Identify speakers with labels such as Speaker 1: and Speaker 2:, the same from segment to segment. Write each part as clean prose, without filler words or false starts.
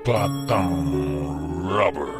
Speaker 1: Batang Rubber.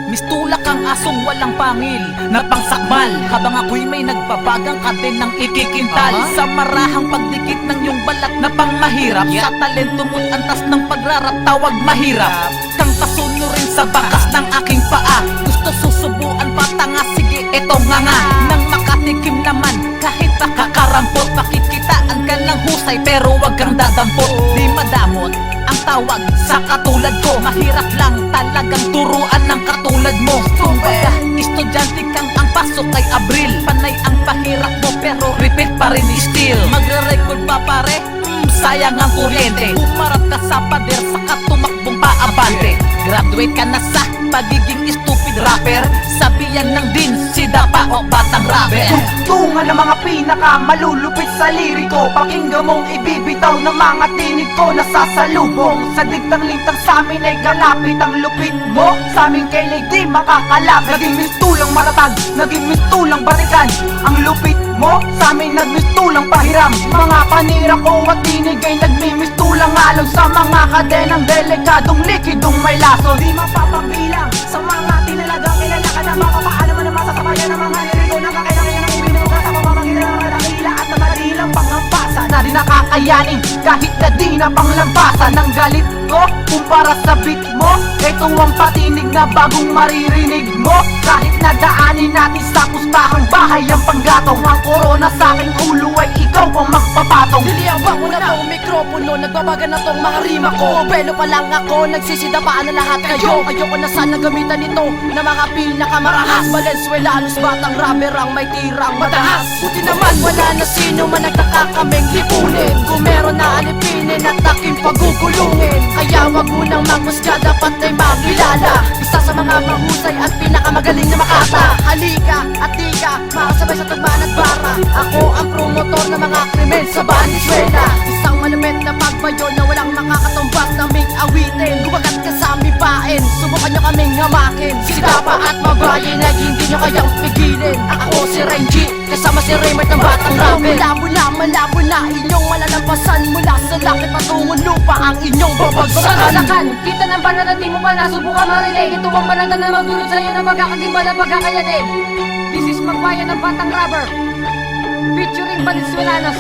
Speaker 2: Mistulak ang asong walang pangil na pangsakmal, habang ako'y may nagbabagang kaden ng ikikintal. Sa marahang pagdikit ng iyong balat na pangmahirap, sa talento mo't antas ng pagrarap tawag mahirap. Kang pasunurin sa bakas ng aking paa, gusto susubuan patanga, sige eto nga nga. Nang makatikim naman kahit nakakarampot, makikitaan ka ng husay pero wag kang dadampot. Di madamot ang tawag sa katulad ko, mahirap lang talagang turuan ng katulad mo. Kumbaga, estudyante kang ang pasok kay Abril, panay ang pahirap mo pero repeat pa rin still. Magre-record pa pare? Sayang ang kuryente. Umarap ka sa pader saka tumakbong paabante. Graduate ka na sa pagiging stupid rapper, sabihan ng din si Dapa o Batang Rubber.
Speaker 3: Tungtungan ng mga pinaka malulupit sa liriko, pakinggan mong ibibitaw ng mga tinig ko nasasalubong. Sa digtang lintang sa'min ay kalapit ang lupit mo, sa'min kaila'y di makakalapit. Naging mistulang matatag, naging mistulang barikan ang lupit mo, sa'min nagmistulang pahiram. Mga panira ko at tinig ay nagmimistulang alon sa mga kadenang delikadong likidong may laso. Di mapapabilang sa mga tinalagang kilala ka na baka paano man naman sasabayan ng mga liriko na kakailangan ng uminom ka sa pamamagitan ng mga dakila at na madilang pangampasa na di nakakayanin kahit na di na panglampasan ng galit ko kumpara sa beat mo. Ito ang patinig na bagong maririnig mo kahit nadaanin natin sa pustahang bahay ang panggatong. Ang korona sa aking ulo ay ikaw ang magpapatong.
Speaker 4: Niliyabang mo na tong mikropono, nagbabaga na tong mga rima ko. Belo pa lang ako, nagsisidapaan na lahat kayo. Ayoko na sana gamitan nito na mga pinakamarahas. Valenzuela, halos Batang Rubber ang may tirang matahas. Buti naman wala na sino man nagtakakaming lipunin. Kung meron na alipinin at aking pagugulungin, kaya wag mo nang magmusga, dapat ay makilala. Isa sa mga mahusay at pinakamagaling na makata. Halika at di ka makasabay sa tugmaan at bara. Ako ang promotor ng mga krimen sa Valenzuela. Isang malupit na pagbayo na walang makakatumbas naming awitin. Gumagat ka sa aming pain, subukan nyo kaming hamakin. Si Dapa at Mabayin ay hindi nyo kayang pigilin. Ako si Renji, kasama si Raymond ng Batang Rubber. Malabo na inyong malalampasan, mula sa langit patungong lupa ang inyong babagsakan.
Speaker 5: Salakan, kita ng banal at di mo pa nasubukan marinig. Ito ang banal na magdulot sa'yo na magkakagimba na pagkakayanin. This is Magbayan ng Batang Rubber featuring Valenzuelanos.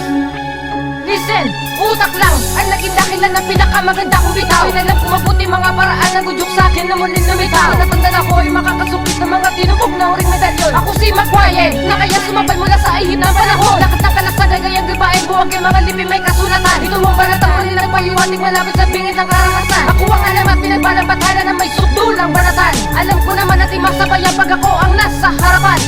Speaker 5: Listen, utak lang ang naging dakilan ng pinakamaganda kong bitaw. Pinalam ko mabuti mga paraan na gudyok sa'kin na muling lumitaw. Natandaan ako ay makakasukit ng mga tinubog na huring medalyon. Ako si Magbayan, na kaya sumabay mula sa ihip ng panahon. Lakat ng kalasagay gayang gabain, buwag yung mga lipi may kasulatan. Ito mong banatang muli ng pahiwatig malapit sa bingit ng karangasan. Ako ang alam at pinagbalambatala na may sukdulang banatan. Alam ko naman at imasabayan pag ako ang nasa harapan.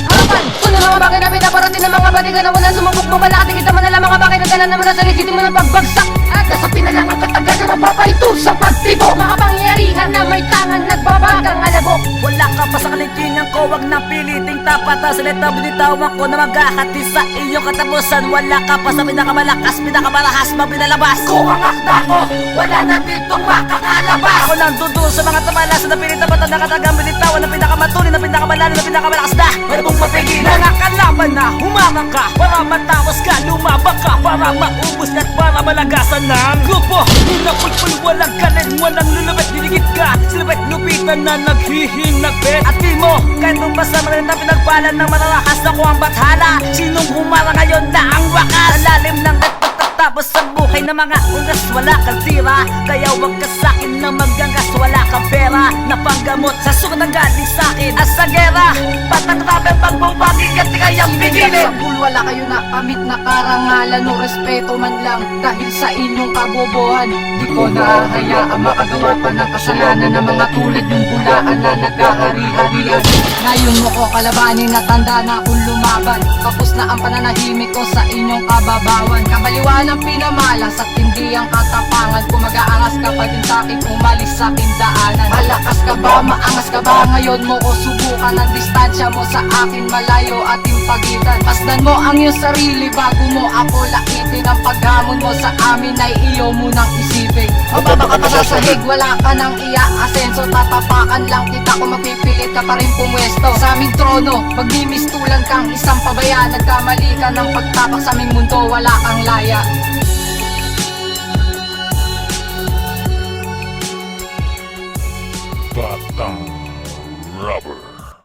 Speaker 5: Sunod mga bagay na pinaparating ng mga balikan na walang sumubok mo. Malaki kita man ang mga bagay na dala naman sa legit mo ng pagbagsak. At nasa pinalang ang katagal na mapapaito sa pagtibo. Mga pangyarihan na may tangan nagbabagang alabo.
Speaker 2: Wala ka pa sa kaligtingan ko, wag na piliting tapat. Sa salita binitawan ko na maghahati sa iyong katapusan. Wala ka pa sa pinakamalakas, pinakamalahas, mapinalabas.
Speaker 3: Kung ang akda ko, wala na ditong makakalabas.
Speaker 2: Ako nanduduro sa mga tamalasan na pinitapat na nakatagang binitawan, na pinakamatulin, na pinakamalalim, na pinakamalakas na
Speaker 3: Wala mong mapigilan.
Speaker 2: mga kalaban na humangang ka para matapos ka, lumabang ka para maubos at para malagasan ng grupo. Hinapulpul, walang galit, walang lulubit, dinigit ka, silabit lupitan na naghihinagpit. At di mo, kahit nung basta malit na pinagpalan ng mararakas, ako ang bathala. Sinong humara ngayon na ang wakas? Lalim ng tapos sa buhay ng mga ugas, wala kang tira. Kaya wag ka sa'kin na maggangas, wala kang pera na panggamot sa sugat ang galing sa'kin. At sa gera, Batang Rubber pagbumpaging at di kayang
Speaker 4: Sa
Speaker 2: pigilin.
Speaker 4: wala kayo na kamit na karangalan o respeto man lang. Dahil sa inyong kabobohan, di ko nahahayaang makagawa pa ng kasalanan ng mga tulad yung bulaan na nagkahari-harian. Ngayon mo ko kalabanin na tanda na akong lumaban. Tapos na ang pananahimik ko sa inyong kababawan. Kabaliwan ang pinamala
Speaker 5: lakas at hindi ang katapangan. Kung mag-aangas ka pa din sa'kin, umalis sa'kin daanan. Malakas ka ba? Maangas ka ba? Ngayon mo ko subukan. Ang distansya mo sa akin malayo ating pagitan. Pasdan mo ang iyong sarili bago mo ako laitin. Ang paghamon mo sa amin ay iyo munang isipin. Mababa ka pa sa sahig, wala ka nang ia-asenso. Tatapakan lang kita kung mapipilit ka pa rin pumwesto sa aming trono. Magmimistulan kang isang pabaya. Nagkamali ka ng pagtapak sa aming mundo, wala kang laya.